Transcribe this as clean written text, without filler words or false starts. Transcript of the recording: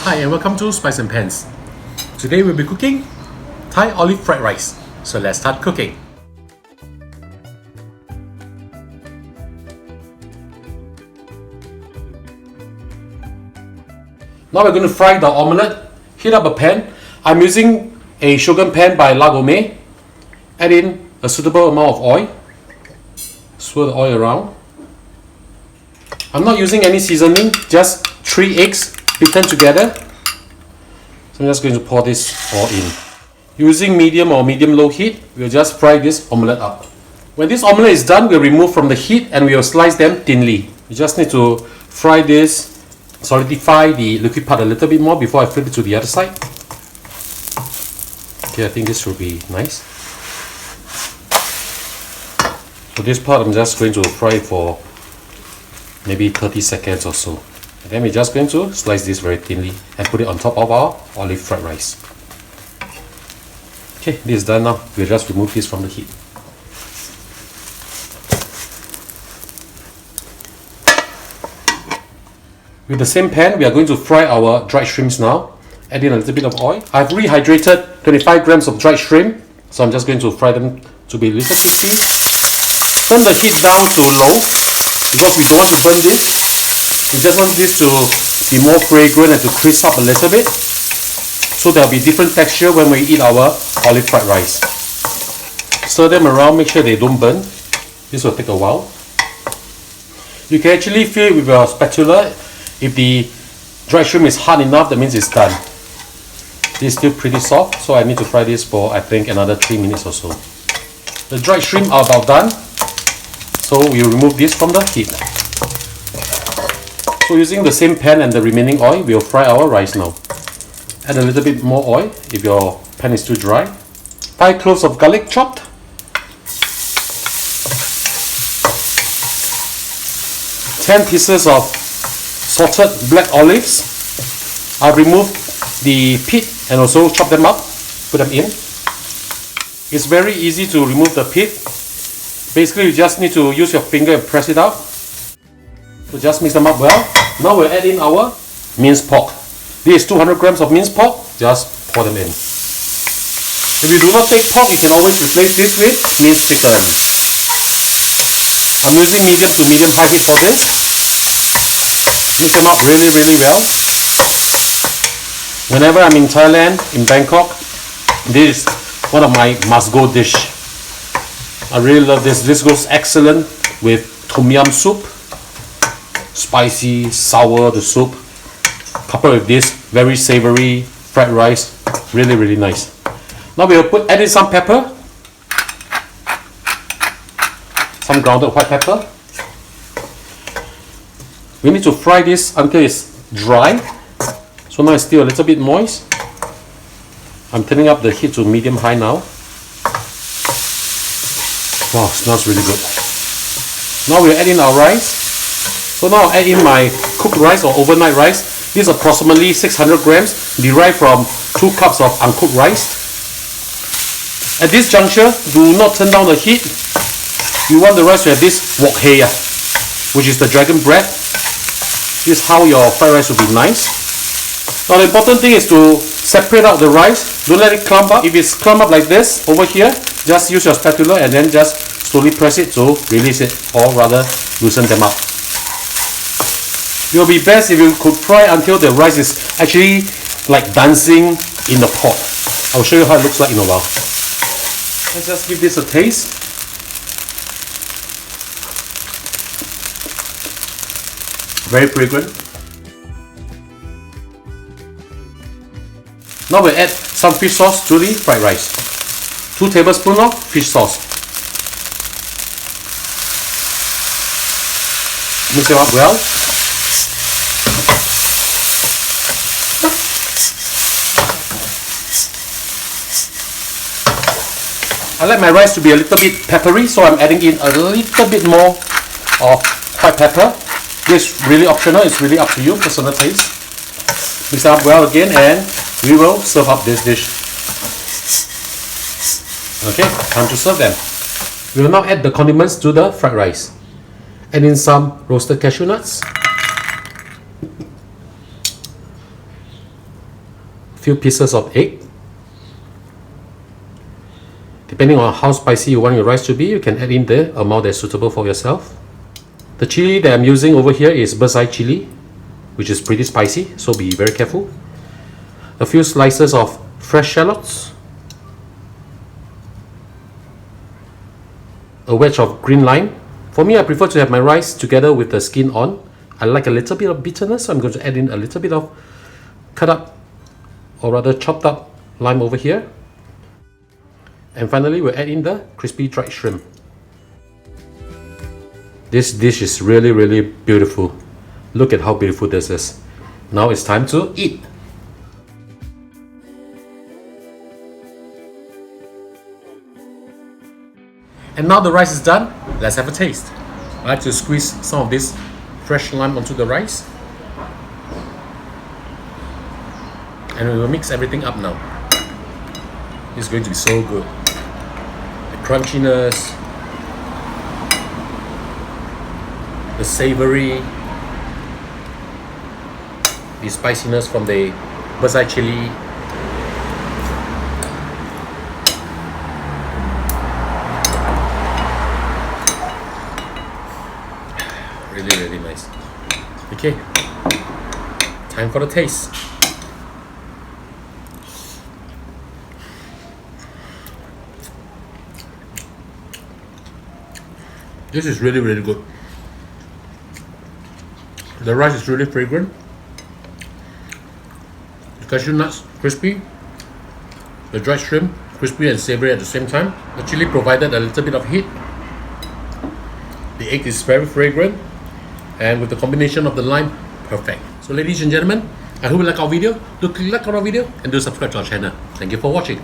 Hi and welcome to Spice and Pans. Today we'll be cooking Thai olive fried rice. So let's start cooking. Now we're going to fry the omelette. Heat up a pan. I'm using a Shogun pan by Gourmet. Add in a suitable amount of oil. Swirl the oil around. I'm not using any seasoning, just 3 eggs beaten together. So I'm just going to pour this all in. Using medium or medium-low heat, we'll just fry this omelette up. When this omelette is done, we'll remove from the heat and we'll slice them thinly. You just need to fry this, solidify the liquid part a little bit more before I flip it to the other side. Okay, I think this will be nice. For this part, I'm just going to fry it for maybe 30 seconds or so. And then we're just going to slice this very thinly and put it on top of our olive fried rice. Okay, this is done now. We'll just remove this from the heat. With the same pan, we are going to fry our dried shrimps now. Add in a little bit of oil. I've rehydrated 25 grams of dried shrimp, so I'm just going to fry them to be a little crispy. Turn the heat down to low because we don't want to burn this. We just want this to be more fragrant and to crisp up a little bit. So there will be different texture when we eat our olive fried rice. Stir them around, make sure they don't burn. This will take a while. You can actually feel it with your spatula. If the dried shrimp is hard enough, that means it's done. This is still pretty soft, so I need to fry this for I think another 3 minutes or so. The dried shrimp are about done, so we will remove this from the heat. So using the same pan and the remaining oil, we'll fry our rice now. Add a little bit more oil if your pan is too dry. 5 cloves of garlic chopped. 10 pieces of salted black olives. I've removed the pit and also chop them up, put them in. It's very easy to remove the pit. Basically, you just need to use your finger and press it out. So just mix them up well. Now we'll add in our minced pork. This is 200 grams of minced pork. Just pour them in. If you do not take pork, you can always replace this with minced chicken. I'm using medium to medium high heat for this. Mix them up really well. Whenever I'm in Thailand, in Bangkok, this is one of my must-go dish. I really love this. This goes excellent with tom yum soup. Spicy, sour, the soup. Coupled with this very savory fried rice. Really nice. Now we'll add in some pepper. Some grounded white pepper. We need to fry this until it's dry. So now it's still a little bit moist. I'm turning up the heat to medium-high now. Wow, smells really good. Now we'll add in our rice. So now I'll add in my cooked rice or overnight rice. This is approximately 600 grams, derived from 2 cups of uncooked rice. At this juncture, do not turn down the heat. You want the rice to have this wok hei, which is the dragon bread. This is how your fried rice will be nice. Now the important thing is to separate out the rice. Don't let it clump up. If it's clump up like this over here, just use your spatula and then just slowly press it to release it, or rather loosen them up. It will be best if you could fry until the rice is actually like dancing in the pot. I'll show you how it looks like in a while. Let's just give this a taste. Very fragrant. Now we'll add some fish sauce to the fried rice. 2 tablespoons of fish sauce. Mix them up well. I like my rice to be a little bit peppery, so I'm adding in a little bit more of white pepper. This is really optional, it's really up to you, personal taste. Mix it up well again and we will serve up this dish. Okay, time to serve them. We will now add the condiments to the fried rice. Add in some roasted cashew nuts, few pieces of egg. Depending on how spicy you want your rice to be, you can add in the amount that's suitable for yourself. The chili that I'm using over here is bird's eye chili, which is pretty spicy, so be very careful. A few slices of fresh shallots. A wedge of green lime. For me, I prefer to have my rice together with the skin on. I like a little bit of bitterness, so I'm going to add in a little bit of cut up, or rather chopped up lime over here. And finally, we'll add in the crispy dried shrimp. This dish is really, really beautiful. Look at how beautiful this is. Now it's time to eat. And now the rice is done, let's have a taste. I like to squeeze some of this fresh lime onto the rice. And we will mix everything up now. It's going to be so good. The crunchiness, the savory, the spiciness from the bird's eye chili. Really, really nice. Okay, time for the taste. This is really, really good. The rice is really fragrant. The cashew nuts crispy. The dried shrimp crispy and savory at the same time. The chili provided a little bit of heat. The egg is very fragrant. And with the combination of the lime, perfect. So ladies and gentlemen, I hope you like our video. Do click like on our video and do subscribe to our channel. Thank you for watching.